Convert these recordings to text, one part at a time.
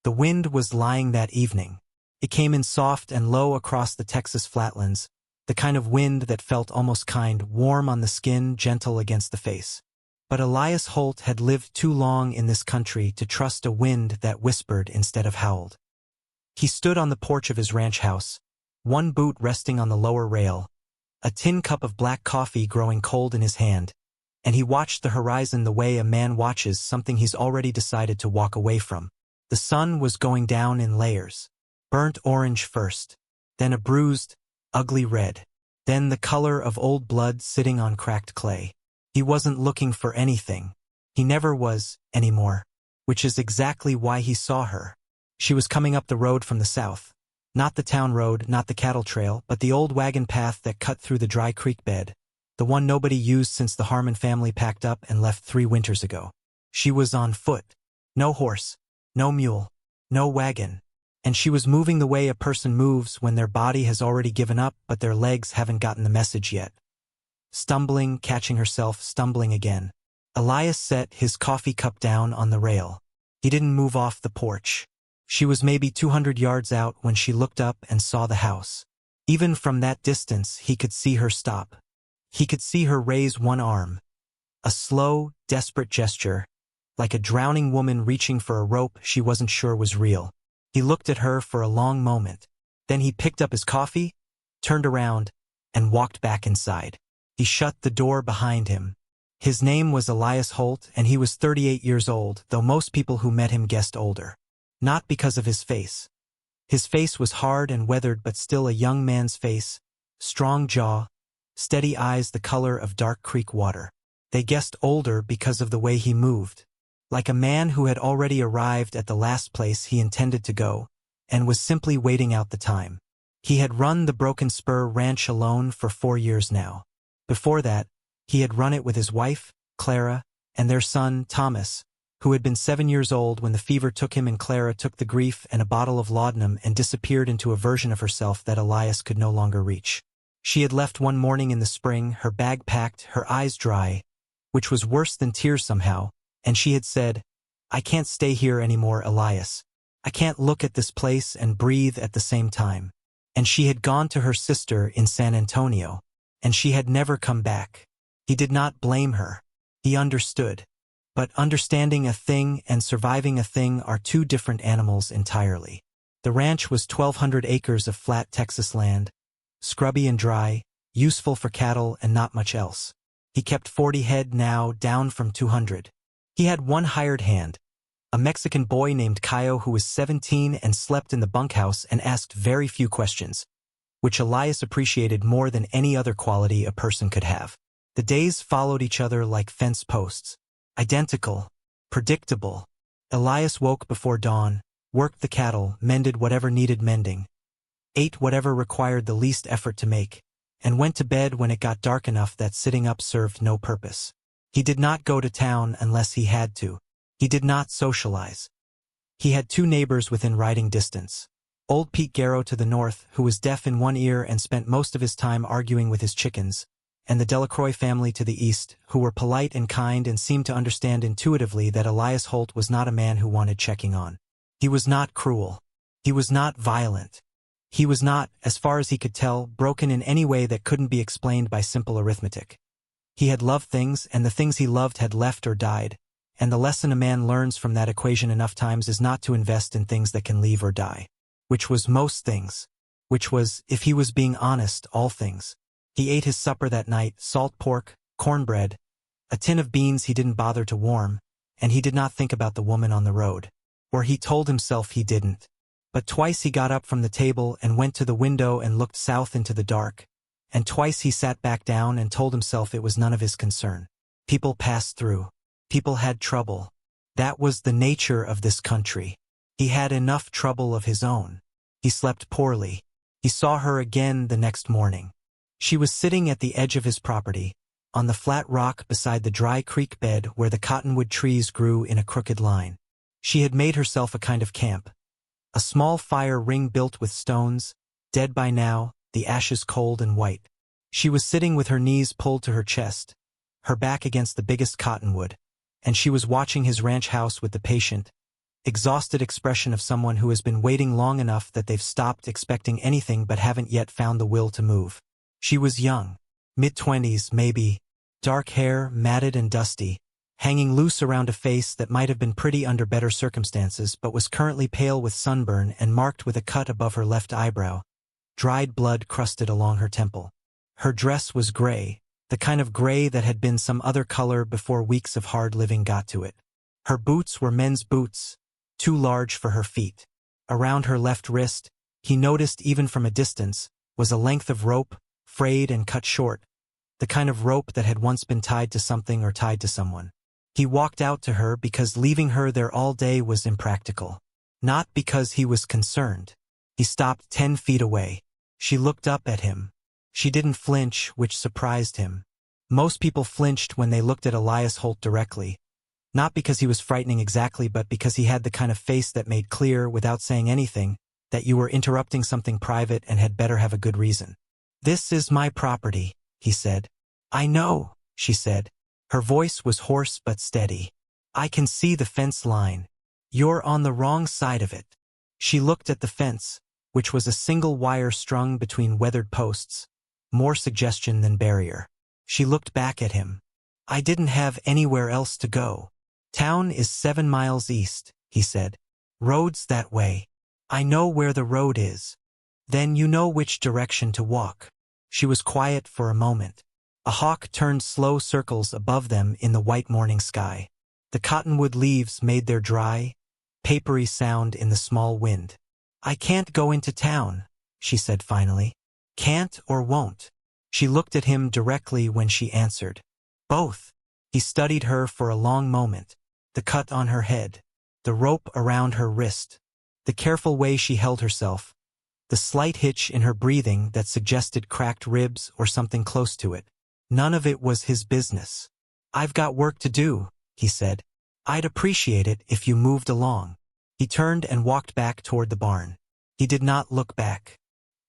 The wind was lying that evening. It came in soft and low across the Texas flatlands, the kind of wind that felt almost kind, warm on the skin, gentle against the face. But Elias Holt had lived too long in this country to trust a wind that whispered instead of howled. He stood on the porch of his ranch house, one boot resting on the lower rail, a tin cup of black coffee growing cold in his hand, and he watched the horizon the way a man watches something he's already decided to walk away from. The sun was going down in layers. Burnt orange first, then a bruised, ugly red, then the color of old blood sitting on cracked clay. He wasn't looking for anything. He never was, anymore. Which is exactly why he saw her. She was coming up the road from the south. Not the town road, not the cattle trail, but the old wagon path that cut through the dry creek bed. The one nobody used since the Harmon family packed up and left 3 winters ago. She was on foot. No horse, no mule, no wagon. And she was moving the way a person moves when their body has already given up but their legs haven't gotten the message yet. Stumbling, catching herself, stumbling again. Elias set his coffee cup down on the rail. He didn't move off the porch. She was maybe 200 yards out when she looked up and saw the house. Even from that distance he could see her stop. He could see her raise one arm. A slow, desperate gesture, like a drowning woman reaching for a rope she wasn't sure was real. He looked at her for a long moment. Then he picked up his coffee, turned around, and walked back inside. He shut the door behind him. His name was Elias Holt, and he was 38 years old, though most people who met him guessed older. Not because of his face. His face was hard and weathered but still a young man's face, strong jaw, steady eyes the color of dark creek water. They guessed older because of the way he moved. Like a man who had already arrived at the last place he intended to go, and was simply waiting out the time. He had run the Broken Spur Ranch alone for 4 years now. Before that, he had run it with his wife, Clara, and their son, Thomas, who had been 7 years old when the fever took him and Clara took the grief and a bottle of laudanum and disappeared into a version of herself that Elias could no longer reach. She had left one morning in the spring, her bag packed, her eyes dry, which was worse than tears somehow, and she had said, "I can't stay here anymore, Elias. I can't look at this place and breathe at the same time." And she had gone to her sister in San Antonio, and she had never come back. He did not blame her. He understood. But understanding a thing and surviving a thing are 2 different animals entirely. The ranch was 1,200 acres of flat Texas land, scrubby and dry, useful for cattle and not much else. He kept 40 head now, down from 200. He had one hired hand, a Mexican boy named Cayo who was 17 and slept in the bunkhouse and asked very few questions, which Elias appreciated more than any other quality a person could have. The days followed each other like fence posts. Identical, predictable. Elias woke before dawn, worked the cattle, mended whatever needed mending, ate whatever required the least effort to make, and went to bed when it got dark enough that sitting up served no purpose. He did not go to town unless he had to. He did not socialize. He had 2 neighbors within riding distance. Old Pete Garrow to the north, who was deaf in one ear and spent most of his time arguing with his chickens, and the Delacroix family to the east, who were polite and kind and seemed to understand intuitively that Elias Holt was not a man who wanted checking on. He was not cruel. He was not violent. He was not, as far as he could tell, broken in any way that couldn't be explained by simple arithmetic. He had loved things, and the things he loved had left or died, and the lesson a man learns from that equation enough times is not to invest in things that can leave or die. Which was most things. Which was, if he was being honest, all things. He ate his supper that night, salt pork, cornbread, a tin of beans he didn't bother to warm, and he did not think about the woman on the road. Or he told himself he didn't. But twice he got up from the table and went to the window and looked south into the dark, and twice he sat back down and told himself it was none of his concern. People passed through. People had trouble. That was the nature of this country. He had enough trouble of his own. He slept poorly. He saw her again the next morning. She was sitting at the edge of his property, on the flat rock beside the dry creek bed where the cottonwood trees grew in a crooked line. She had made herself a kind of camp. A small fire ring built with stones, dead by now, the ashes cold and white. She was sitting with her knees pulled to her chest, her back against the biggest cottonwood, and she was watching his ranch house with the patient, exhausted expression of someone who has been waiting long enough that they've stopped expecting anything but haven't yet found the will to move. She was young, mid-20s maybe, dark hair, matted and dusty, hanging loose around a face that might have been pretty under better circumstances but was currently pale with sunburn and marked with a cut above her left eyebrow. Dried blood crusted along her temple. Her dress was gray, the kind of gray that had been some other color before weeks of hard living got to it. Her boots were men's boots, too large for her feet. Around her left wrist, he noticed even from a distance, was a length of rope, frayed and cut short, the kind of rope that had once been tied to something or tied to someone. He walked out to her because leaving her there all day was impractical. Not because he was concerned. He stopped 10 feet away. She looked up at him. She didn't flinch, which surprised him. Most people flinched when they looked at Elias Holt directly. Not because he was frightening exactly, but because he had the kind of face that made clear, without saying anything, that you were interrupting something private and had better have a good reason. "This is my property," he said. "I know," she said. Her voice was hoarse but steady. "I can see the fence line. You're on the wrong side of it." She looked at the fence, which was a single wire strung between weathered posts, more suggestion than barrier. She looked back at him. "I didn't have anywhere else to go. Town is 7 miles east," he said. "Road's that way. I know where the road is. Then you know which direction to walk." She was quiet for a moment. A hawk turned slow circles above them in the white morning sky. The cottonwood leaves made their dry, papery sound in the small wind. "I can't go into town," she said finally. "Can't or won't?" She looked at him directly when she answered. "Both." He studied her for a long moment. The cut on her head, the rope around her wrist, the careful way she held herself, the slight hitch in her breathing that suggested cracked ribs or something close to it. None of it was his business. "I've got work to do," he said. "I'd appreciate it if you moved along." He turned and walked back toward the barn. He did not look back.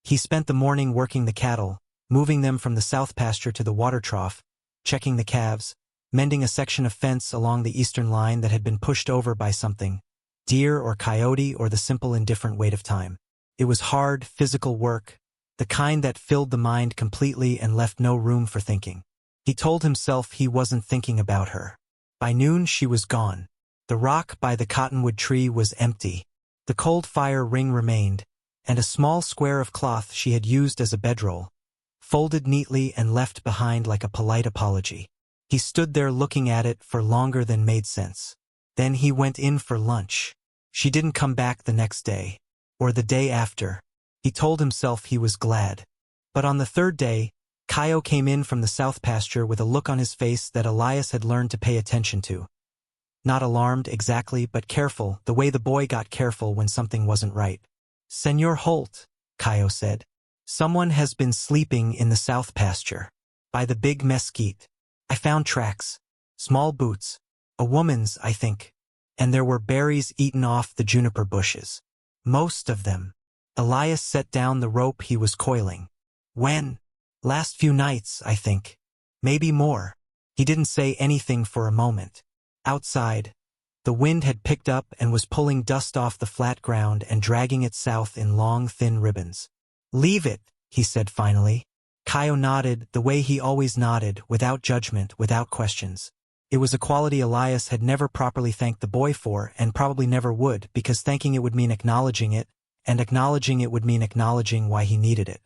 He spent the morning working the cattle, moving them from the south pasture to the water trough, checking the calves, mending a section of fence along the eastern line that had been pushed over by something, deer or coyote or the simple indifferent weight of time. It was hard, physical work, the kind that filled the mind completely and left no room for thinking. He told himself he wasn't thinking about her. By noon she was gone. The rock by the cottonwood tree was empty. The cold fire ring remained, and a small square of cloth she had used as a bedroll, folded neatly and left behind like a polite apology. He stood there looking at it for longer than made sense. Then he went in for lunch. She didn't come back the next day, or the day after. He told himself he was glad. But on the third day, Kaio came in from the south pasture with a look on his face that Elias had learned to pay attention to. Not alarmed exactly, but careful, the way the boy got careful when something wasn't right. "Senor Holt," Kaio said. "Someone has been sleeping in the south pasture, by the big mesquite. I found tracks, small boots, a woman's, I think, and there were berries eaten off the juniper bushes. Most of them." Elias set down the rope he was coiling. "When?" "Last few nights, I think. Maybe more." He didn't say anything for a moment. Outside, the wind had picked up and was pulling dust off the flat ground and dragging it south in long, thin ribbons. "Leave it," he said finally. Kaio nodded, the way he always nodded, without judgment, without questions. It was a quality Elias had never properly thanked the boy for, and probably never would, because thanking it would mean acknowledging it, and acknowledging it would mean acknowledging why he needed it.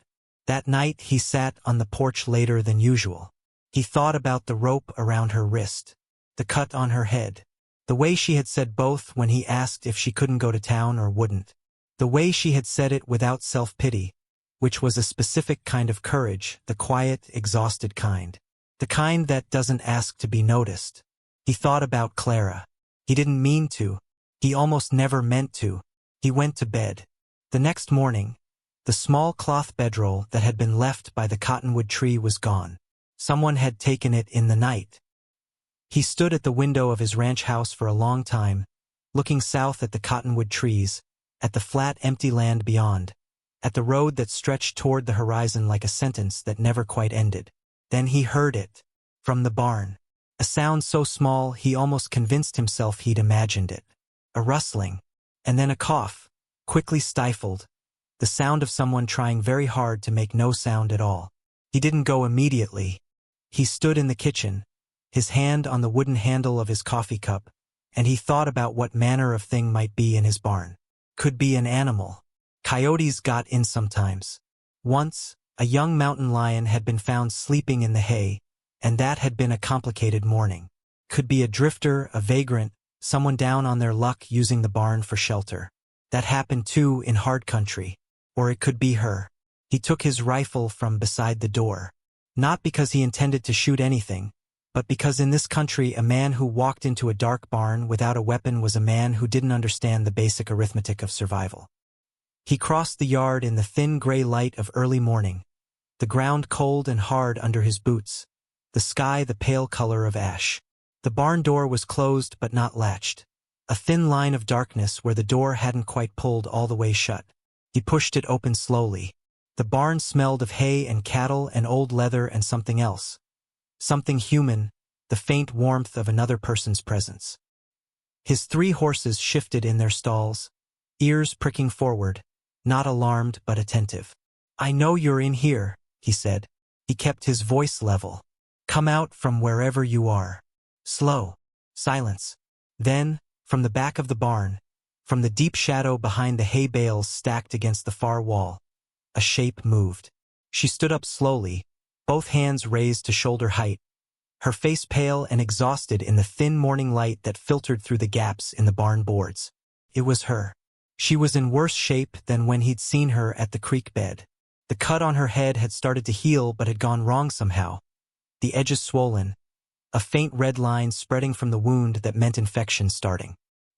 That night he sat on the porch later than usual. He thought about the rope around her wrist, the cut on her head, the way she had said both when he asked if she couldn't go to town or wouldn't, the way she had said it without self-pity, which was a specific kind of courage, the quiet, exhausted kind. The kind that doesn't ask to be noticed. He thought about Clara. He didn't mean to. He almost never meant to. He went to bed. The next morning, the small cloth bedroll that had been left by the cottonwood tree was gone. Someone had taken it in the night. He stood at the window of his ranch house for a long time, looking south at the cottonwood trees, at the flat, empty land beyond, at the road that stretched toward the horizon like a sentence that never quite ended. Then he heard it, from the barn. A sound so small he almost convinced himself he'd imagined it. a rustling, and then a cough, quickly stifled, the sound of someone trying very hard to make no sound at all. He didn't go immediately. He stood in the kitchen, his hand on the wooden handle of his coffee cup, and he thought about what manner of thing might be in his barn. Could be an animal. Coyotes got in sometimes. Once, a young mountain lion had been found sleeping in the hay, and that had been a complicated morning. Could be a drifter, a vagrant, someone down on their luck using the barn for shelter. That happened too in hard country. Or it could be her. He took his rifle from beside the door. Not because he intended to shoot anything, but because in this country a man who walked into a dark barn without a weapon was a man who didn't understand the basic arithmetic of survival. He crossed the yard in the thin gray light of early morning, the ground cold and hard under his boots, the sky the pale color of ash. The barn door was closed but not latched, a thin line of darkness where the door hadn't quite pulled all the way shut. He pushed it open slowly. The barn smelled of hay and cattle and old leather and something else. Something human, the faint warmth of another person's presence. His 3 horses shifted in their stalls, ears pricking forward, not alarmed but attentive. "I know you're in here," he said. He kept his voice level. "Come out from wherever you are." Slow. Silence. Then, from the back of the barn, from the deep shadow behind the hay bales stacked against the far wall, a shape moved. She stood up slowly, both hands raised to shoulder height, her face pale and exhausted in the thin morning light that filtered through the gaps in the barn boards. It was her. She was in worse shape than when he'd seen her at the creek bed. The cut on her head had started to heal but had gone wrong somehow. The edges swollen, a faint red line spreading from the wound that meant infection starting.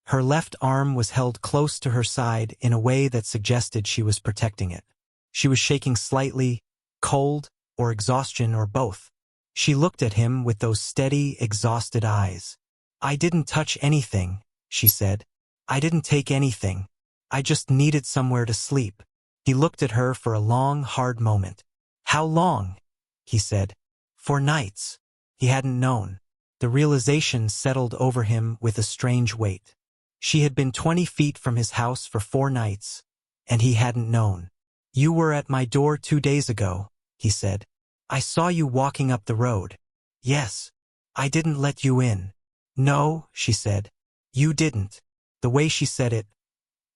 Her left arm was held close to her side in a way that suggested she was protecting it. She was shaking slightly, cold, or exhaustion, or both. She looked at him with those steady, exhausted eyes. "I didn't touch anything," she said. "I didn't take anything. I just needed somewhere to sleep." He looked at her for a long, hard moment. "How long?" he said. "For nights." He hadn't known. The realization settled over him with a strange weight. She had been 20 feet from his house for 4 nights, and he hadn't known. "You were at my door 2 days ago," he said. "I saw you walking up the road." "Yes. I didn't let you in." "No," she said. "You didn't." The way she said it,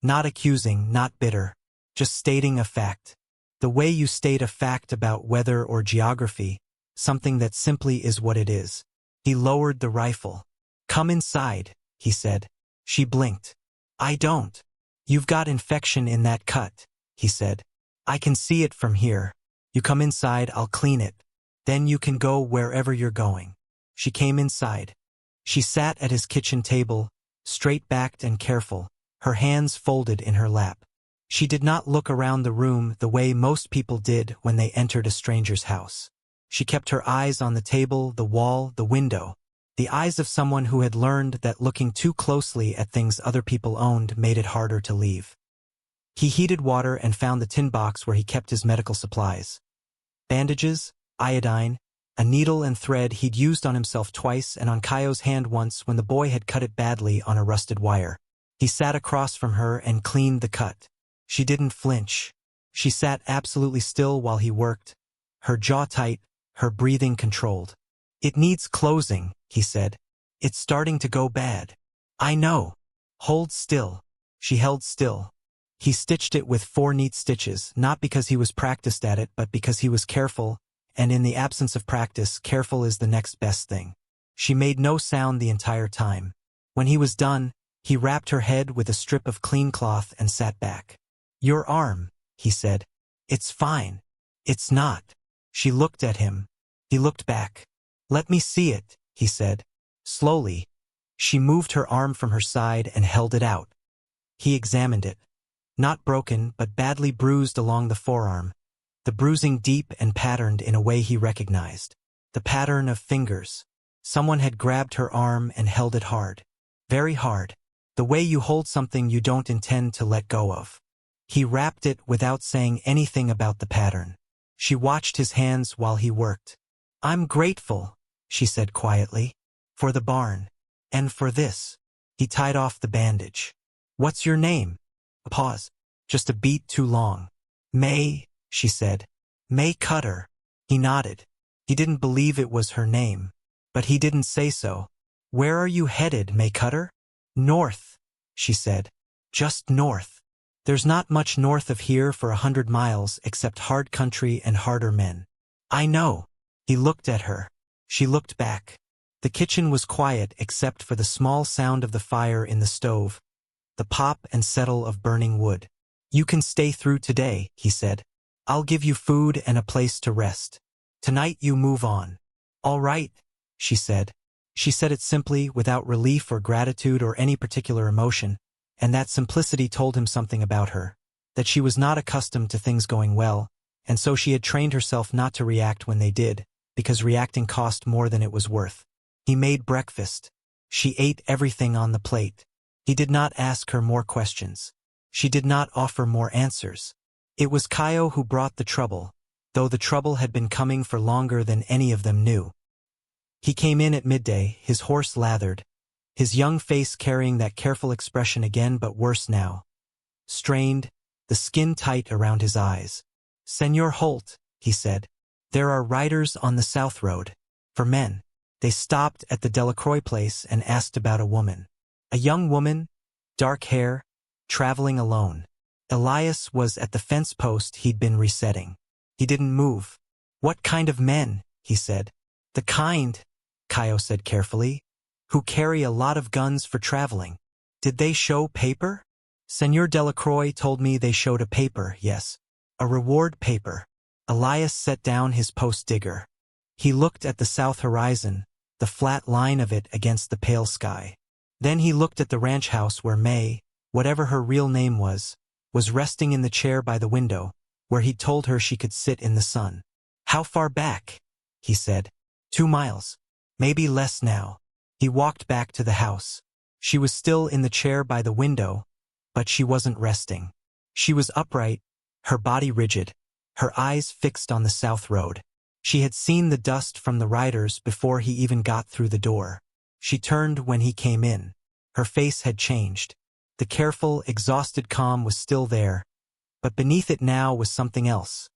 not accusing, not bitter, just stating a fact. The way you state a fact about weather or geography, something that simply is what it is. He lowered the rifle. "Come inside," he said. She blinked. "I don't." "You've got infection in that cut," he said. "I can see it from here. You come inside, I'll clean it. Then you can go wherever you're going." She came inside. She sat at his kitchen table, straight-backed and careful, her hands folded in her lap. She did not look around the room the way most people did when they entered a stranger's house. She kept her eyes on the table, the wall, the window, the eyes of someone who had learned that looking too closely at things other people owned made it harder to leave. He heated water and found the tin box where he kept his medical supplies. Bandages, iodine, a needle and thread he'd used on himself twice and on Kaio's hand once when the boy had cut it badly on a rusted wire. He sat across from her and cleaned the cut. She didn't flinch. She sat absolutely still while he worked, her jaw tight, her breathing controlled. "It needs closing," he said. "It's starting to go bad." "I know." "Hold still." She held still. He stitched it with 4 neat stitches, not because he was practiced at it, but because he was careful, and in the absence of practice, careful is the next best thing. She made no sound the entire time. When he was done, he wrapped her head with a strip of clean cloth and sat back. "Your arm," he said. "It's fine." "It's not." She looked at him. He looked back. "Let me see it," he said. Slowly, she moved her arm from her side and held it out. He examined it. Not broken, but badly bruised along the forearm, the bruising deep and patterned in a way he recognized. The pattern of fingers. Someone had grabbed her arm and held it hard. Very hard. The way you hold something you don't intend to let go of. He wrapped it without saying anything about the pattern. She watched his hands while he worked. "I'm grateful," she said quietly, "for the barn. And for this." He tied off the bandage. "What's your name?" A pause. Just a beat too long. "May," she said. "May Cutter." He nodded. He didn't believe it was her name. But he didn't say so. "Where are you headed, May Cutter?" "North," she said. "Just north. There's not much north of here for 100 miles except hard country and harder men." "I know." He looked at her. She looked back. The kitchen was quiet except for the small sound of the fire in the stove, the pop and settle of burning wood. "You can stay through today," he said. "I'll give you food and a place to rest. Tonight you move on." "All right," she said. She said it simply, without relief or gratitude or any particular emotion, and that simplicity told him something about her, that she was not accustomed to things going well, and so she had trained herself not to react when they did, because reacting cost more than it was worth. He made breakfast. She ate everything on the plate. He did not ask her more questions. She did not offer more answers. It was Kaio who brought the trouble, though the trouble had been coming for longer than any of them knew. He came in at midday, his horse lathered, his young face carrying that careful expression again, but worse now. Strained, the skin tight around his eyes. "Senor Holt," he said, "there are riders on the South Road. For men." They stopped at the Delacroix place and asked about a woman. A young woman, dark hair, traveling alone. Elias was at the fence post he'd been resetting. He didn't move. "What kind of men?" he said. "The kind," Kaio said carefully, "who carry a lot of guns for traveling." "Did they show paper?" "Senor Delacroix told me they showed a paper, yes. A reward paper." Elias set down his post digger. He looked at the south horizon, the flat line of it against the pale sky. Then he looked at the ranch house where May, whatever her real name was resting in the chair by the window, where he'd told her she could sit in the sun. "How far back?" he said. 2 miles. Maybe less now." He walked back to the house. She was still in the chair by the window, but she wasn't resting. She was upright, her body rigid, her eyes fixed on the south road. She had seen the dust from the riders before he even got through the door. She turned when he came in. Her face had changed. The careful, exhausted calm was still there, but beneath it now was something else.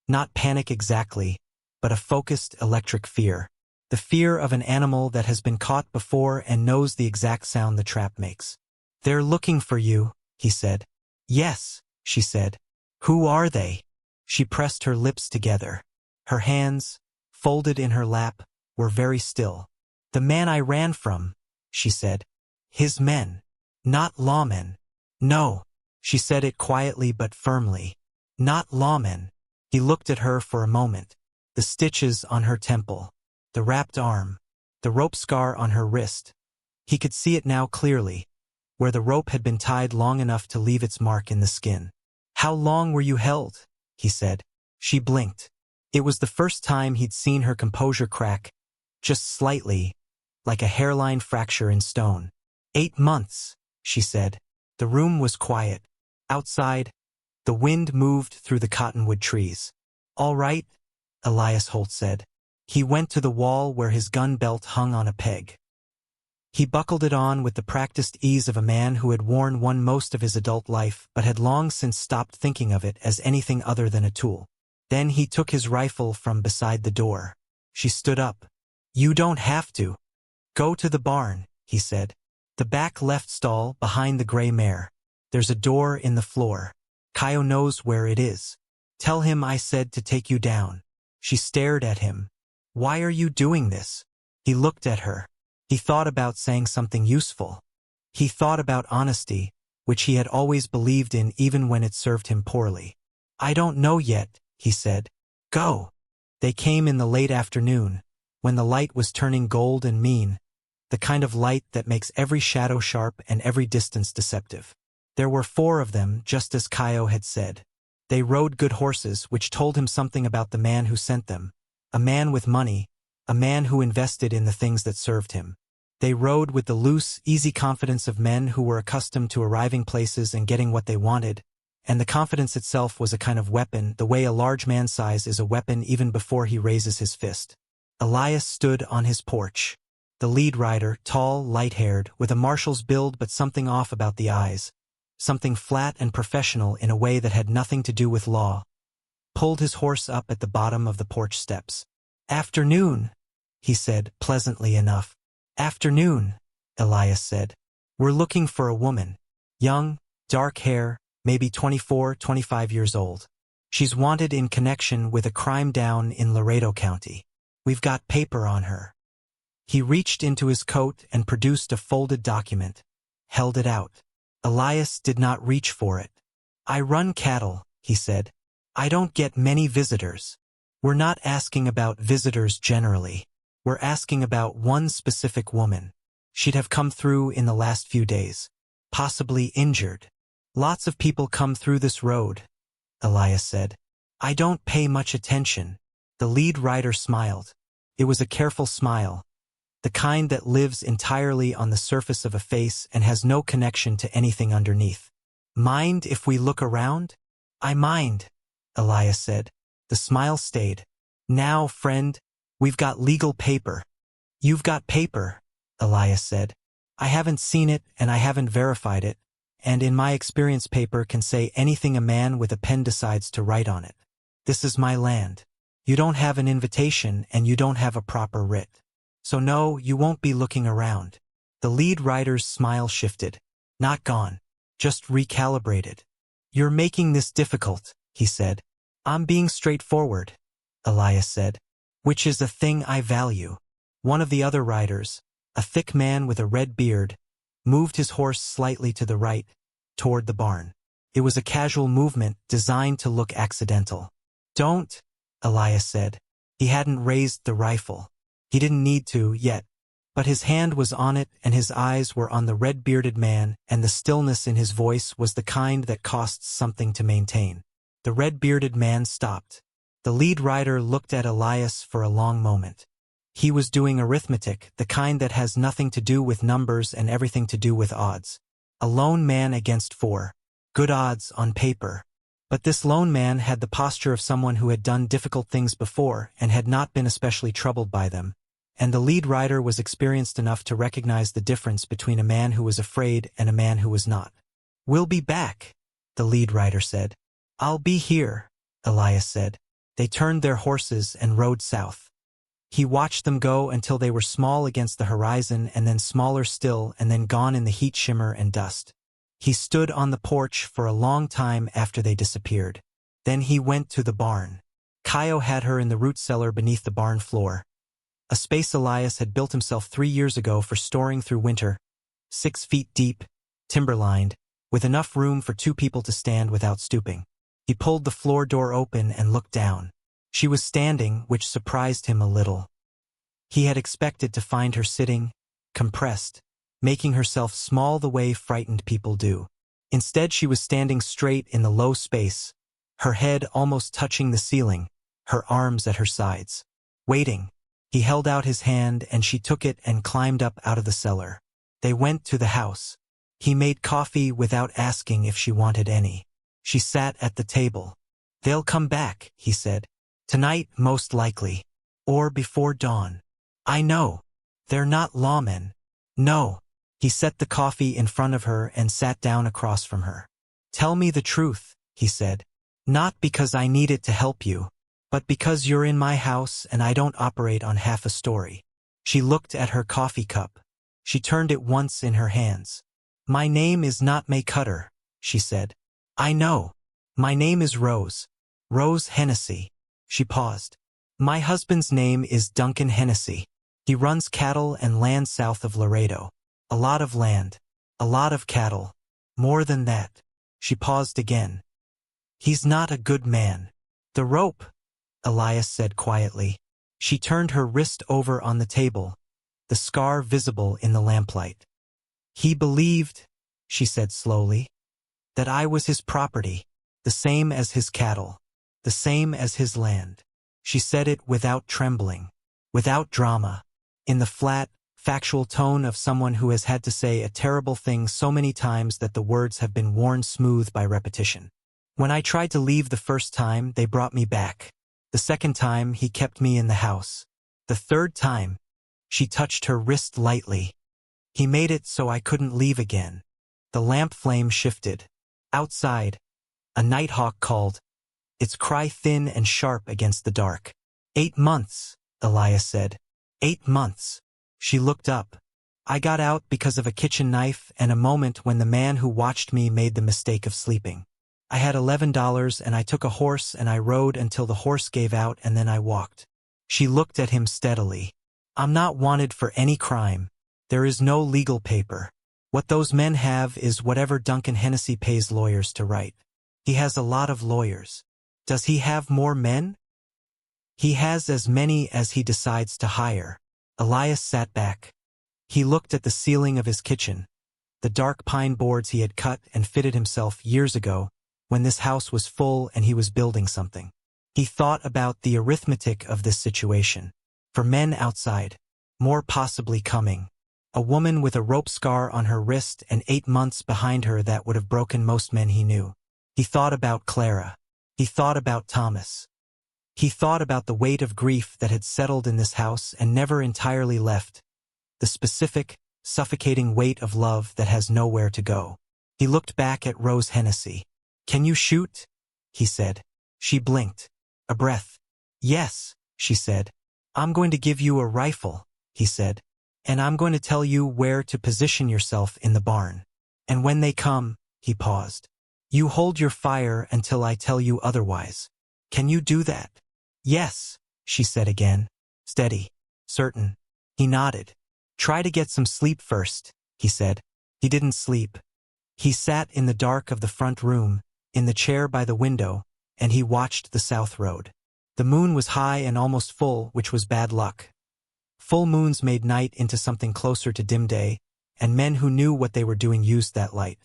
Not panic exactly, but a focused, electric fear. The fear of an animal that has been caught before and knows the exact sound the trap makes. "They're looking for you," he said. "Yes," she said. "Who are they?" She pressed her lips together. Her hands, folded in her lap, were very still. "The man I ran from," she said. "His men. Not lawmen." "No." She said it quietly but firmly. "Not lawmen." He looked at her for a moment. The stitches on her temple, the wrapped arm, the rope scar on her wrist. He could see it now clearly, where the rope had been tied long enough to leave its mark in the skin. "How long were you held?" he said. She blinked. It was the first time he'd seen her composure crack, just slightly, like a hairline fracture in stone. 8 months, she said. The room was quiet. Outside, the wind moved through the cottonwood trees. "All right," Elias Holt said. He went to the wall where his gun belt hung on a peg. He buckled it on with the practiced ease of a man who had worn one most of his adult life but had long since stopped thinking of it as anything other than a tool. Then he took his rifle from beside the door. She stood up. "You don't have to. Go to the barn," he said. "The back left stall behind the gray mare. There's a door in the floor. Kaio knows where it is. Tell him I said to take you down." She stared at him. "Why are you doing this?" He looked at her. He thought about saying something useful. He thought about honesty, which he had always believed in even when it served him poorly. "I don't know yet," he said. "Go." They came in the late afternoon, when the light was turning gold and mean, the kind of light that makes every shadow sharp and every distance deceptive. There were 4 of them, just as Kaio had said. They rode good horses, which told him something about the man who sent them, a man with money, a man who invested in the things that served him. They rode with the loose, easy confidence of men who were accustomed to arriving places and getting what they wanted, and the confidence itself was a kind of weapon, the way a large man's size is a weapon even before he raises his fist. Elias stood on his porch. The lead rider, tall, light-haired, with a marshal's build but something off about the eyes, something flat and professional in a way that had nothing to do with law, pulled his horse up at the bottom of the porch steps. "Afternoon," he said, pleasantly enough. "Afternoon," Elias said. "We're looking for a woman. Young, dark hair, maybe 24, 25 years old. She's wanted in connection with a crime down in Laredo County. We've got paper on her." He reached into his coat and produced a folded document, held it out. Elias did not reach for it. "I run cattle," he said. "I don't get many visitors." "We're not asking about visitors generally. We're asking about one specific woman. She'd have come through in the last few days. Possibly injured." "Lots of people come through this road," Elias said. "I don't pay much attention." The lead rider smiled. It was a careful smile, the kind that lives entirely on the surface of a face and has no connection to anything underneath. "Mind if we look around?" "I mind," Elias said. The smile stayed. "Now, friend, we've got legal paper." "You've got paper," Elias said. "I haven't seen it and I haven't verified it, and in my experience paper can say anything a man with a pen decides to write on it. This is my land. You don't have an invitation and you don't have a proper writ. So no, you won't be looking around." The lead rider's smile shifted. "Not gone. Just recalibrated." "You're making this difficult," he said. "I'm being straightforward," Elias said. "Which is a thing I value." One of the other riders, a thick man with a red beard, moved his horse slightly to the right, toward the barn. It was a casual movement designed to look accidental. "Don't," Elias said. He hadn't raised the rifle. He didn't need to, yet. But his hand was on it and his eyes were on the red-bearded man, and the stillness in his voice was the kind that costs something to maintain. The red-bearded man stopped. The lead rider looked at Elias for a long moment. He was doing arithmetic, the kind that has nothing to do with numbers and everything to do with odds. A lone man against four. Good odds on paper. But this lone man had the posture of someone who had done difficult things before and had not been especially troubled by them. And the lead rider was experienced enough to recognize the difference between a man who was afraid and a man who was not. "We'll be back," the lead rider said. "I'll be here," Elias said. They turned their horses and rode south. He watched them go until they were small against the horizon and then smaller still and then gone in the heat shimmer and dust. He stood on the porch for a long time after they disappeared. Then he went to the barn. Caio had her in the root cellar beneath the barn floor. A space Elias had built himself 3 years ago for storing through winter, 6 feet deep, timber-lined, with enough room for 2 people to stand without stooping. He pulled the floor door open and looked down. She was standing, which surprised him a little. He had expected to find her sitting, compressed, making herself small the way frightened people do. Instead, she was standing straight in the low space, her head almost touching the ceiling, her arms at her sides. Waiting. He held out his hand and she took it and climbed up out of the cellar. They went to the house. He made coffee without asking if she wanted any. She sat at the table. "They'll come back," he said. "Tonight, most likely. Or before dawn." "I know. They're not lawmen." "No." He set the coffee in front of her and sat down across from her. "Tell me the truth," he said. "Not because I need it to help you, but because you're in my house and I don't operate on half a story." She looked at her coffee cup. She turned it once in her hands. "My name is not May Cutter," she said. "I know. My name is Rose. Rose Hennessy." She paused. "My husband's name is Duncan Hennessy. He runs cattle and land south of Laredo. A lot of land. A lot of cattle. More than that." She paused again. "He's not a good man." "The rope," Elias said quietly. She turned her wrist over on the table, the scar visible in the lamplight. "He believed," she said slowly, "that I was his property, the same as his cattle, the same as his land." She said it without trembling, without drama, in the flat, factual tone of someone who has had to say a terrible thing so many times that the words have been worn smooth by repetition. "When I tried to leave the first time, they brought me back. The second time, he kept me in the house. The third time, She touched her wrist lightly. He made it so I couldn't leave again. The lamp flame shifted. Outside, a nighthawk called, its cry thin and sharp against the dark. 8 months, Elias said. 8 months. She looked up. I got out because of a kitchen knife and a moment when the man who watched me made the mistake of sleeping. I had $11 and I took a horse and I rode until the horse gave out and then I walked. She looked at him steadily. I'm not wanted for any crime. There is no legal paper. What those men have is whatever Duncan Hennessy pays lawyers to write. He has a lot of lawyers. Does he have more men? He has as many as he decides to hire. Elias sat back. He looked at the ceiling of his kitchen, the dark pine boards he had cut and fitted himself years ago, when this house was full and he was building something. He thought about the arithmetic of this situation. For men outside, more possibly coming. A woman with a rope scar on her wrist and 8 months behind her that would have broken most men he knew. He thought about Clara. He thought about Thomas. He thought about the weight of grief that had settled in this house and never entirely left. The specific, suffocating weight of love that has nowhere to go. He looked back at Rose Hennessy. Can you shoot? He said. She blinked. A breath. Yes, she said. I'm going to give you a rifle, he said. And I'm going to tell you where to position yourself in the barn. And when they come, he paused. You hold your fire until I tell you otherwise. Can you do that? Yes, she said again. Steady. Certain. He nodded. Try to get some sleep first, he said. He didn't sleep. He sat in the dark of the front room, in the chair by the window, and he watched the south road. The moon was high and almost full, which was bad luck. Full moons made night into something closer to dim day, and men who knew what they were doing used that light.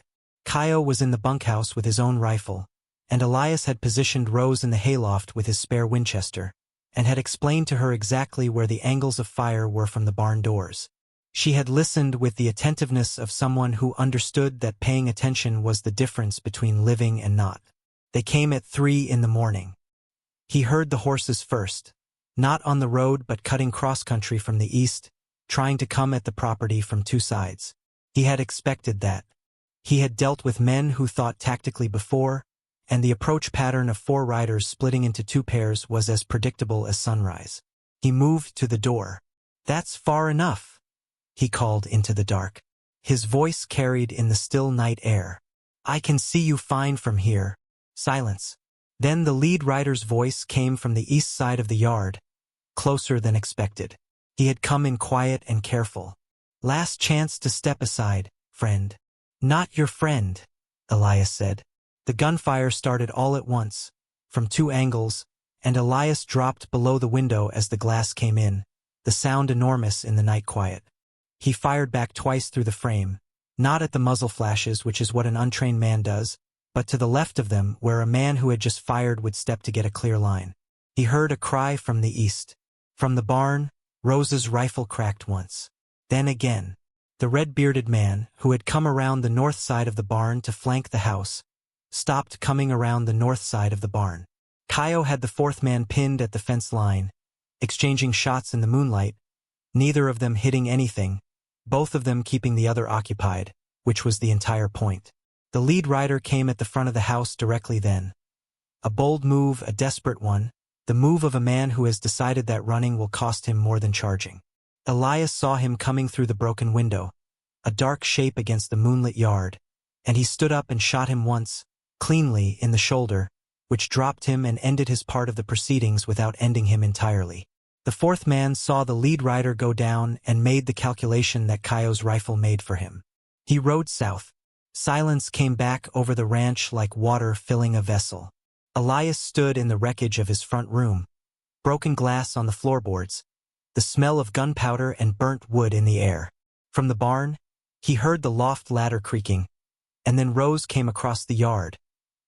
Caio was in the bunkhouse with his own rifle, and Elias had positioned Rose in the hayloft with his spare Winchester, and had explained to her exactly where the angles of fire were from the barn doors. She had listened with the attentiveness of someone who understood that paying attention was the difference between living and not. They came at 3 in the morning. He heard the horses first, not on the road but cutting cross-country from the east, trying to come at the property from 2 sides. He had expected that. He had dealt with men who thought tactically before, and the approach pattern of 4 riders splitting into 2 pairs was as predictable as sunrise. He moved to the door. That's far enough, he called into the dark. His voice carried in the still night air. I can see you fine from here. Silence. Then the lead rider's voice came from the east side of the yard, closer than expected. He had come in quiet and careful. Last chance to step aside, friend. Not your friend, Elias said. The gunfire started all at once, from 2 angles, and Elias dropped below the window as the glass came in, the sound enormous in the night quiet. He fired back twice through the frame, not at the muzzle flashes, which is what an untrained man does, but to the left of them where a man who had just fired would step to get a clear line. He heard a cry from the east. From the barn, Rose's rifle cracked once. Then again. The red-bearded man, who had come around the north side of the barn to flank the house, stopped coming around the north side of the barn. Caio had the 4th man pinned at the fence line, exchanging shots in the moonlight, neither of them hitting anything, both of them keeping the other occupied, which was the entire point. The lead rider came at the front of the house directly then. A bold move, a desperate one, the move of a man who has decided that running will cost him more than charging. Elias saw him coming through the broken window, a dark shape against the moonlit yard, and he stood up and shot him once, cleanly, in the shoulder, which dropped him and ended his part of the proceedings without ending him entirely. The 4th man saw the lead rider go down and made the calculation that Caio's rifle made for him. He rode south. Silence came back over the ranch like water filling a vessel. Elias stood in the wreckage of his front room, broken glass on the floorboards, the smell of gunpowder and burnt wood in the air. From the barn, he heard the loft ladder creaking, and then Rose came across the yard,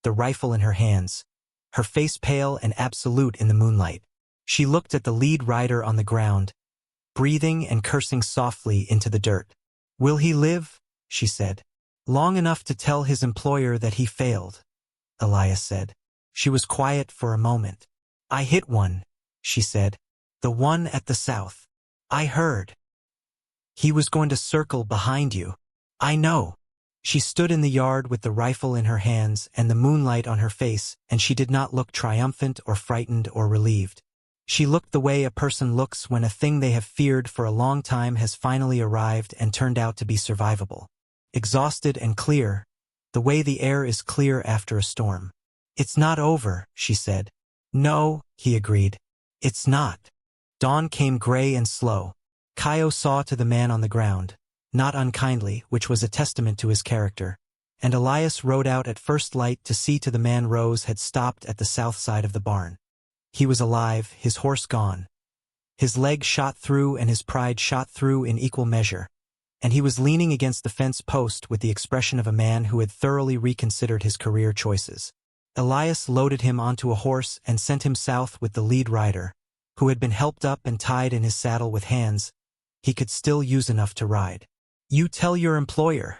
the rifle in her hands, her face pale and absolute in the moonlight. She looked at the lead rider on the ground, breathing and cursing softly into the dirt. Will he live? She said. Long enough to tell his employer that he failed, Elias said. She was quiet for a moment. I hit one, she said. The one at the south. I heard. He was going to circle behind you. I know. She stood in the yard with the rifle in her hands and the moonlight on her face, and she did not look triumphant or frightened or relieved. She looked the way a person looks when a thing they have feared for a long time has finally arrived and turned out to be survivable. Exhausted and clear, the way the air is clear after a storm. It's not over, she said. No, he agreed. It's not. Dawn came gray and slow. Kaio saw to the man on the ground, not unkindly, which was a testament to his character, and Elias rode out at first light to see to the man Rose had stopped at the south side of the barn. He was alive, his horse gone. His leg shot through and his pride shot through in equal measure, and he was leaning against the fence post with the expression of a man who had thoroughly reconsidered his career choices. Elias loaded him onto a horse and sent him south with the lead rider, who had been helped up and tied in his saddle with hands he could still use enough to ride. You tell your employer,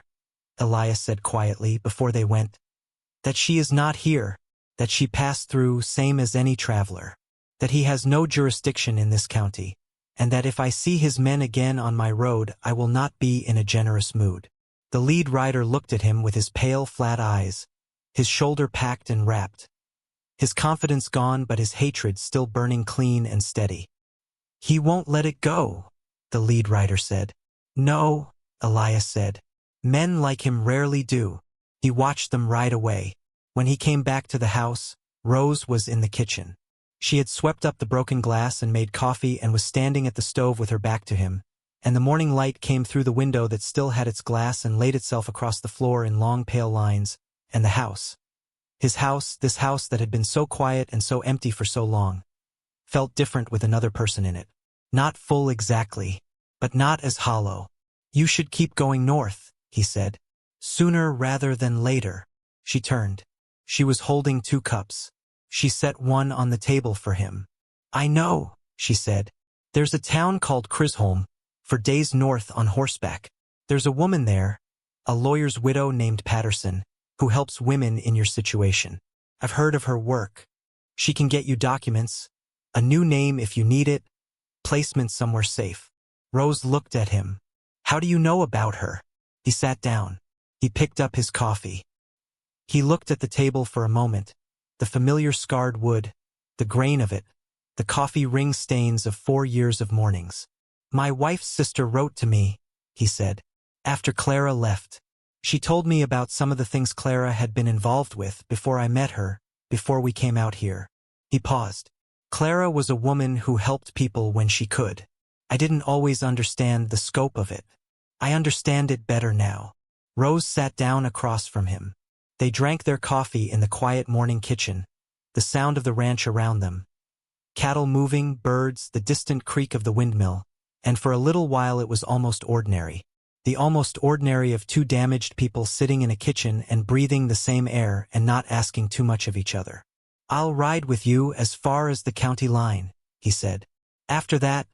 Elias said quietly before they went, that she is not here, that she passed through same as any traveler, that he has no jurisdiction in this county, and that if I see his men again on my road I will not be in a generous mood. The lead rider looked at him with his pale, flat eyes, his shoulder packed and wrapped, his confidence gone but his hatred still burning clean and steady. He won't let it go, the lead rider said. No, Elias said. Men like him rarely do. He watched them ride away. When he came back to the house, Rose was in the kitchen. She had swept up the broken glass and made coffee and was standing at the stove with her back to him, and the morning light came through the window that still had its glass and laid itself across the floor in long pale lines, and the house. His house, this house that had been so quiet and so empty for so long, felt different with another person in it. Not full exactly, but not as hollow. You should keep going north, he said. Sooner rather than later. She turned. She was holding 2 cups. She set one on the table for him. I know, she said. There's a town called Chisholm, for days north on horseback. There's a woman there, a lawyer's widow named Patterson, who helps women in your situation. I've heard of her work. She can get you documents, a new name if you need it, placement somewhere safe. Rose looked at him. How do you know about her? He sat down. He picked up his coffee. He looked at the table for a moment, the familiar scarred wood, the grain of it, the coffee ring stains of 4 years of mornings. My wife's sister wrote to me, he said, after Clara left. She told me about some of the things Clara had been involved with before I met her, before we came out here. He paused. Clara was a woman who helped people when she could. I didn't always understand the scope of it. I understand it better now. Rose sat down across from him. They drank their coffee in the quiet morning kitchen, the sound of the ranch around them. Cattle moving, birds, the distant creak of the windmill, and for a little while it was almost ordinary. The almost ordinary of 2 damaged people sitting in a kitchen and breathing the same air and not asking too much of each other. I'll ride with you as far as the county line, he said. After that,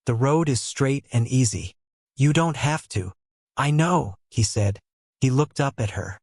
the road is straight and easy. You don't have to. I know, he said. He looked up at her.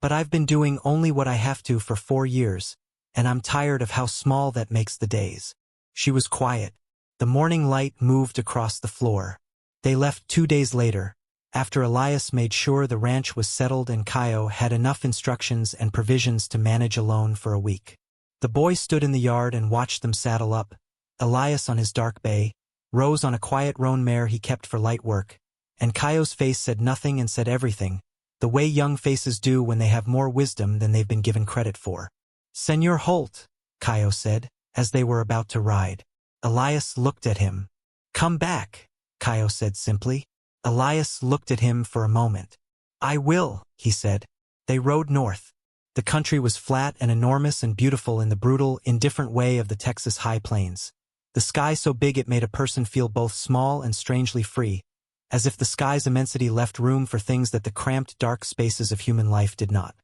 But I've been doing only what I have to for 4 years, and I'm tired of how small that makes the days. She was quiet. The morning light moved across the floor. They left 2 days later, after Elias made sure the ranch was settled and Kaio had enough instructions and provisions to manage alone for a week. The boy stood in the yard and watched them saddle up, Elias on his dark bay, Rose on a quiet roan mare he kept for light work, and Kaio's face said nothing and said everything, the way young faces do when they have more wisdom than they've been given credit for. Senor Holt, Kaio said, as they were about to ride. Elias looked at him. Come back, Kaio said simply. Elias looked at him for a moment. I will, he said. They rode north. The country was flat and enormous and beautiful in the brutal, indifferent way of the Texas high plains. The sky so big it made a person feel both small and strangely free, as if the sky's immensity left room for things that the cramped, dark spaces of human life did not.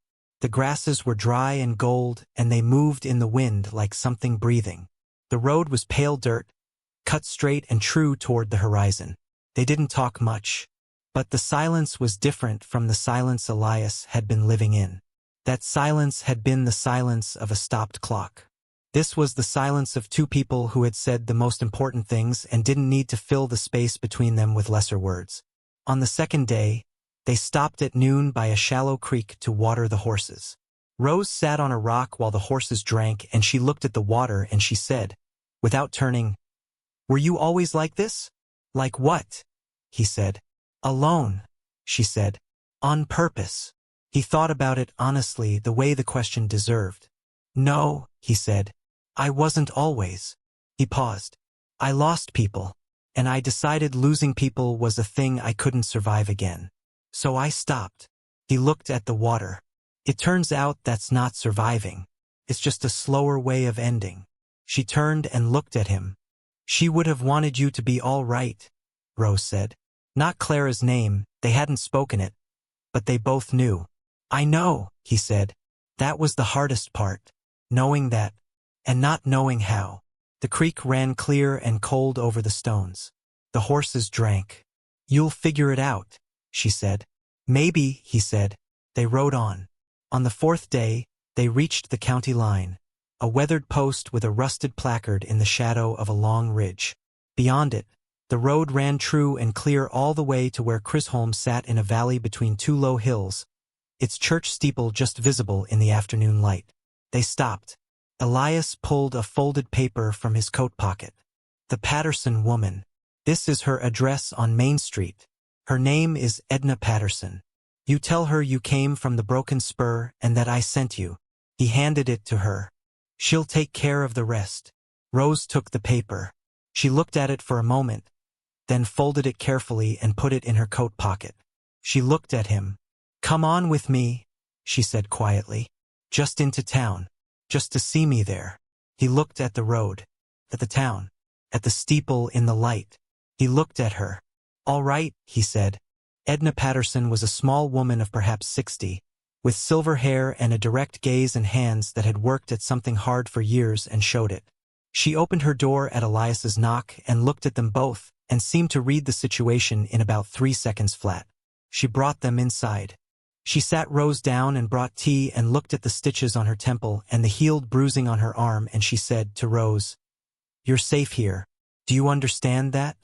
The grasses were dry and gold, and they moved in the wind like something breathing. The road was pale dirt, cut straight and true toward the horizon. They didn't talk much, but the silence was different from the silence Elias had been living in. That silence had been the silence of a stopped clock. This was the silence of 2 people who had said the most important things and didn't need to fill the space between them with lesser words. On the second day, they stopped at noon by a shallow creek to water the horses. Rose sat on a rock while the horses drank, and she looked at the water and she said, without turning, "Were you always like this?" "Like what?" he said. "Alone," she said. "On purpose." He thought about it honestly, the way the question deserved. "No," he said. "I wasn't always." He paused. "I lost people, and I decided losing people was a thing I couldn't survive again. So I stopped." He looked at the water. "It turns out that's not surviving. It's just a slower way of ending." She turned and looked at him. "She would have wanted you to be all right," Rose said. Not Clara's name, they hadn't spoken it, but they both knew. "I know," he said. "That was the hardest part. Knowing that, and not knowing how." The creek ran clear and cold over the stones. The horses drank. "You'll figure it out," she said. "Maybe," he said. They rode on. On the fourth day, they reached the county line, a weathered post with a rusted placard in the shadow of a long ridge. Beyond it, the road ran true and clear all the way to where Chisholm sat in a valley between two low hills, its church steeple just visible in the afternoon light. They stopped. Elias pulled a folded paper from his coat pocket. "The Patterson woman. This is her address on Main Street. Her name is Edna Patterson. You tell her you came from the Broken Spur and that I sent you." He handed it to her. "She'll take care of the rest." Rose took the paper. She looked at it for a moment, then folded it carefully and put it in her coat pocket. She looked at him. "Come on with me," she said quietly. "Just into town. Just to see me there." He looked at the road, at the town, at the steeple in the light. He looked at her. "All right," he said. Edna Patterson was a small woman of perhaps 60, with silver hair and a direct gaze and hands that had worked at something hard for years and showed it. She opened her door at Elias's knock and looked at them both, and seemed to read the situation in about 3 seconds flat. She brought them inside. She sat Rose down and brought tea and looked at the stitches on her temple and the healed bruising on her arm, and she said to Rose, "You're safe here. Do you understand that?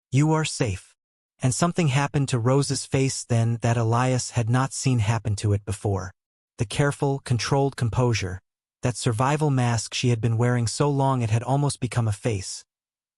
You are safe." And something happened to Rose's face then that Elias had not seen happen to it before. The careful, controlled composure, that survival mask she had been wearing so long it had almost become a face,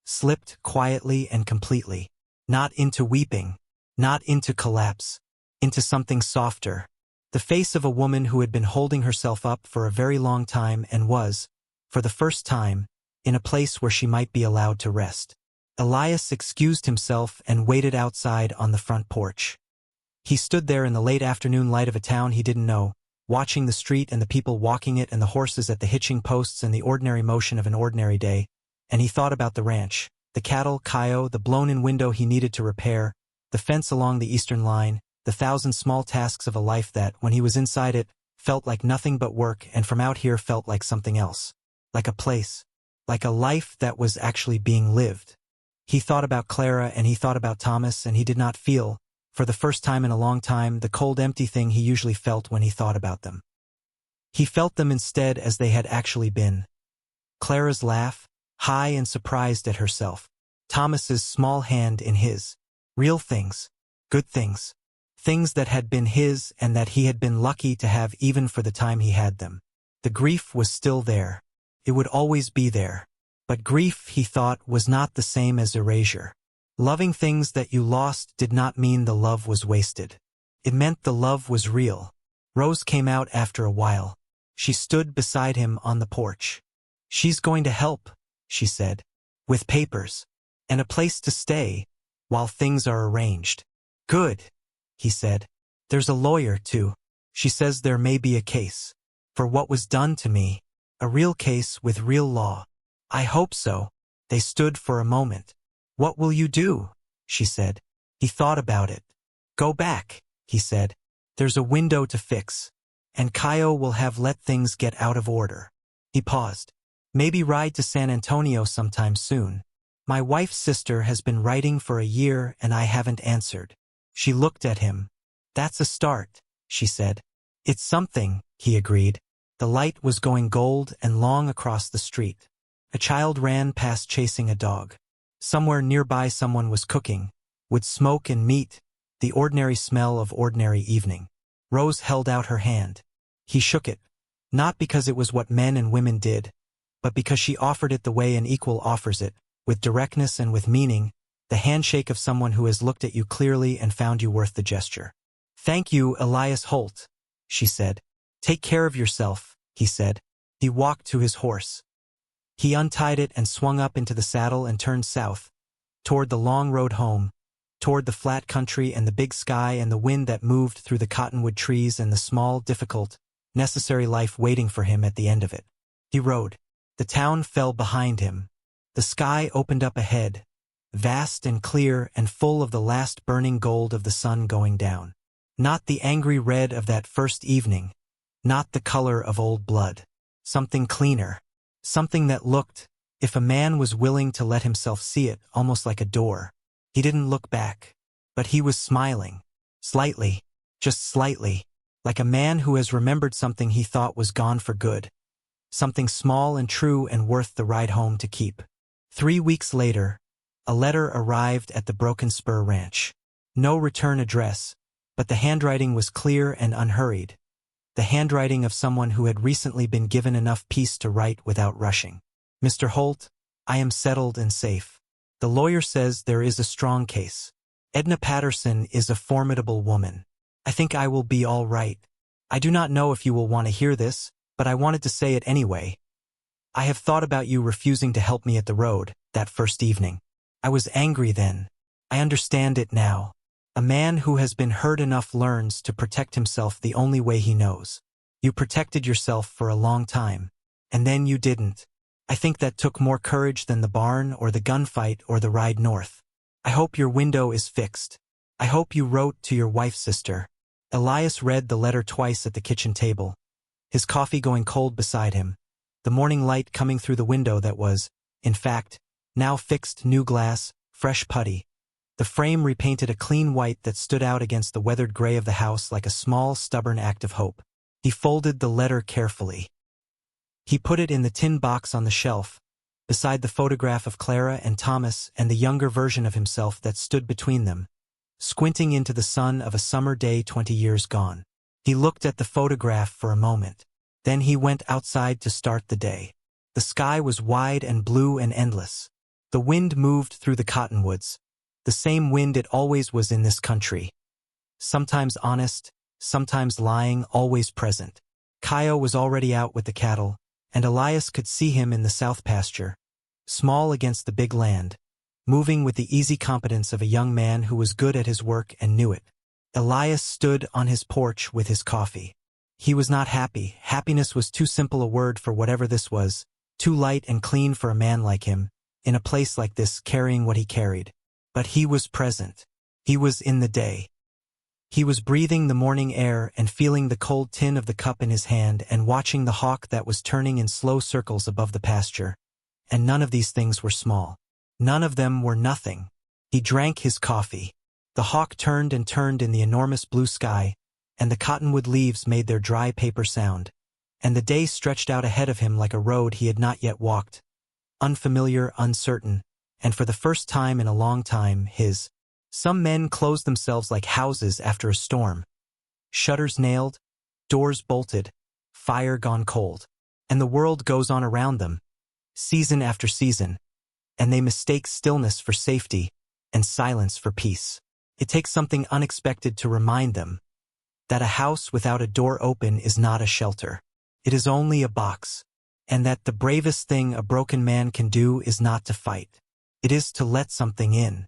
slipped quietly and completely. Not into weeping, not into collapse, into something softer. The face of a woman who had been holding herself up for a very long time and was, for the first time, in a place where she might be allowed to rest. Elias excused himself and waited outside on the front porch. He stood there in the late afternoon light of a town he didn't know, watching the street and the people walking it and the horses at the hitching posts and the ordinary motion of an ordinary day, and he thought about the ranch, the cattle, Caio, the blown-in window he needed to repair, the fence along the eastern line, the thousand small tasks of a life that, when he was inside it, felt like nothing but work, and from out here felt like something else, like a place, like a life that was actually being lived. He thought about Clara and he thought about Thomas, and he did not feel, for the first time in a long time, the cold empty thing he usually felt when he thought about them. He felt them instead as they had actually been. Clara's laugh, high and surprised at herself. Thomas's small hand in his. Real things. Good things. Things that had been his and that he had been lucky to have even for the time he had them. The grief was still there. It would always be there. But grief, he thought, was not the same as erasure. Loving things that you lost did not mean the love was wasted. It meant the love was real. Rose came out after a while. She stood beside him on the porch. "She's going to help," she said. "With papers. And a place to stay, while things are arranged." "Good," he said. "There's a lawyer, too. She says there may be a case. For what was done to me. A real case with real law." "I hope so." They stood for a moment. "What will you do?" she said. He thought about it. "Go back," he said. "There's a window to fix. And Caio will have let things get out of order." He paused. "Maybe ride to San Antonio sometime soon. My wife's sister has been writing for a year and I haven't answered." She looked at him. "That's a start," she said. "It's something," he agreed. The light was going gold and long across the street. A child ran past chasing a dog. Somewhere nearby someone was cooking, with smoke and meat, the ordinary smell of ordinary evening. Rose held out her hand. He shook it, not because it was what men and women did, but because she offered it the way an equal offers it, with directness and with meaning, the handshake of someone who has looked at you clearly and found you worth the gesture. "Thank you, Elias Holt," she said. "Take care of yourself," he said. He walked to his horse. He untied it and swung up into the saddle and turned south, toward the long road home, toward the flat country and the big sky and the wind that moved through the cottonwood trees and the small, difficult, necessary life waiting for him at the end of it. He rode. The town fell behind him. The sky opened up ahead, vast and clear and full of the last burning gold of the sun going down. Not the angry red of that first evening, not the color of old blood. Something cleaner. Something that looked, if a man was willing to let himself see it, almost like a door. He didn't look back, but he was smiling. Slightly, just slightly, like a man who has remembered something he thought was gone for good. Something small and true and worth the ride home to keep. 3 weeks later, a letter arrived at the Broken Spur Ranch. No return address, but the handwriting was clear and unhurried. The handwriting of someone who had recently been given enough peace to write without rushing. "Mr. Holt, I am settled and safe. The lawyer says there is a strong case. Edna Patterson is a formidable woman. I think I will be all right. I do not know if you will want to hear this, but I wanted to say it anyway. I have thought about you refusing to help me at the road, that first evening. I was angry then. I understand it now. A man who has been hurt enough learns to protect himself the only way he knows. You protected yourself for a long time, and then you didn't. I think that took more courage than the barn or the gunfight or the ride north. I hope your window is fixed. I hope you wrote to your wife's sister." Elias read the letter twice at the kitchen table, his coffee going cold beside him, the morning light coming through the window that was, in fact, now fixed new glass, fresh putty. The frame repainted a clean white that stood out against the weathered gray of the house like a small, stubborn act of hope. He folded the letter carefully. He put it in the tin box on the shelf, beside the photograph of Clara and Thomas and the younger version of himself that stood between them, squinting into the sun of a summer day 20 years gone. He looked at the photograph for a moment. Then he went outside to start the day. The sky was wide and blue and endless. The wind moved through the cottonwoods, the same wind it always was in this country. Sometimes honest, sometimes lying, always present. Kyo was already out with the cattle, and Elias could see him in the south pasture, small against the big land, moving with the easy competence of a young man who was good at his work and knew it. Elias stood on his porch with his coffee. He was not happy. Happiness was too simple a word for whatever this was, too light and clean for a man like him, in a place like this carrying what he carried. But he was present. He was in the day. He was breathing the morning air and feeling the cold tin of the cup in his hand and watching the hawk that was turning in slow circles above the pasture. And none of these things were small. None of them were nothing. He drank his coffee. The hawk turned and turned in the enormous blue sky, and the cottonwood leaves made their dry paper sound, and the day stretched out ahead of him like a road he had not yet walked, unfamiliar, uncertain, and for the first time in a long time, Some men closed themselves like houses after a storm. Shutters nailed, doors bolted, fire gone cold. And the world goes on around them, season after season, and they mistake stillness for safety and silence for peace. It takes something unexpected to remind them that a house without a door open is not a shelter. It is only a box, and that the bravest thing a broken man can do is not to fight. It is to let something in.